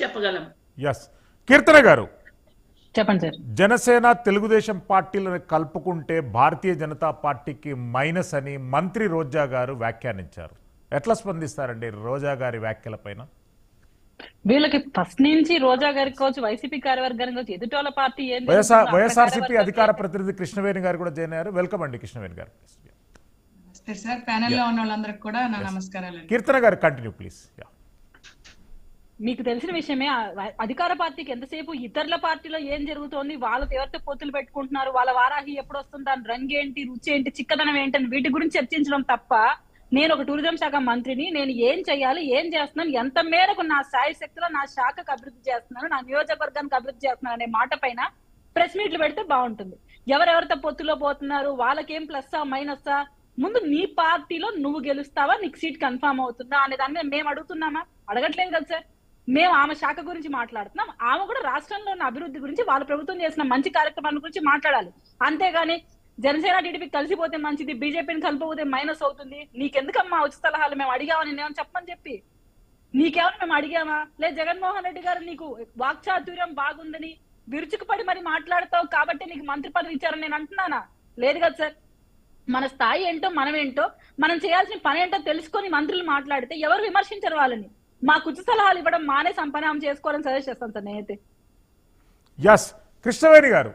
చెప్పగలం. ఎస్ కీర్తన గారు చెప్పండి సార్. జనసేన తెలుగుదేశం పార్టీలను కలుపుకుంటే భారతీయ జనతా పార్టీకి మైనస్ అని మంత్రి రోజా గారు వ్యాఖ్యానించారు. ఎట్లా స్పందిస్తారండి రోజా గారి వ్యాఖ్యల పైన? వీళ్ళకి ఫస్ట్ నుంచి రోజా గారికి కావచ్చు, వైసీపీ కార్యవర్గానికి కావచ్చు, ఎదుటోళ్ళ పార్టీ ఏం వైఎస్ఆర్సీపీ అధికార ప్రతినిధి కృష్ణవేణి గారు కూడా జాయిన్ అయ్యారు. వెల్కమ్ అండి కృష్ణవేణి గారు. సార్ ప్యానెల్ లో ఉన్న వాళ్ళందరికీ కూడా నా నమస్కారాలు. కీర్తన గారు కంటిన్యూ ప్లీజ్. మీకు తెలిసిన విషయమే, అధికార పార్టీకి ఎంతసేపు ఇతరుల పార్టీలో ఏం జరుగుతోంది, వాళ్ళతో ఎవరితో పొత్తులు పెట్టుకుంటున్నారు, వాళ్ళ వారాహి ఎప్పుడు వస్తుంది, దాని రంగు ఏంటి, రుచి ఏంటి, చిక్కదనం ఏంటని వీటి గురించి చర్చించడం తప్ప, నేను ఒక టూరిజం శాఖ మంత్రిని, నేను ఏం చేయాలి, ఏం చేస్తున్నాను, ఎంత మేరకు నా స్థాయి శక్తిలో నా శాఖకు అభివృద్ధి చేస్తున్నాను, నా నియోజకవర్గానికి అభివృద్ధి చేస్తున్నాను అనే మాట పైన ప్రెస్ మీట్లు పెడితే బాగుంటుంది. ఎవరెవరితో పొత్తులో పోతున్నారు, వాళ్ళకేం ప్లస్సా మైనస్సా, ముందు నీ పార్టీలో నువ్వు గెలుస్తావా, నీకు సీట్ కన్ఫర్మ్ అవుతుందా అనే దాని మీద మేము అడుగుతున్నామా? అడగట్లేదు కదా సార్. మేము ఆమె శాఖ గురించి మాట్లాడుతున్నాం. ఆమె కూడా రాష్ట్రంలో ఉన్న అభివృద్ధి గురించి, వాళ్ళ ప్రభుత్వం చేసిన మంచి కార్యక్రమాల గురించి మాట్లాడాలి. అంతేగాని జనసేన టీడీపీ కలిసిపోతే మంచిది, బీజేపీని కలిపిపోతే మైనస్ అవుతుంది, నీకెందుకమ్మా ఉచిత సలహాలు, మేము అడిగామని నేనేమని చెప్పమని చెప్పి నీకేమన్నా మేము అడిగామా? లేదు జగన్మోహన్ రెడ్డి గారు నీకు వాక్చాతుర్యం బాగుందని విరుచుకుపడి మరి మాట్లాడతావు కాబట్టి నీకు మంత్రి పదవి ఇచ్చారని నేను అంటున్నానా? లేదు కదా సార్. మన స్థాయి ఏంటో, మనం ఏంటో, మనం చేయాల్సిన పని ఏంటో తెలుసుకొని మంత్రులు మాట్లాడితే ఎవరు విమర్శించరు వాళ్ళని. మాకు ఉచిత సలహాలు ఇవ్వడం మానే సంపన్నం చేసుకోవాలని సజెస్ట్ చేస్తాను సార్ నేనైతే. ఎస్ కృష్ణవేణి గారు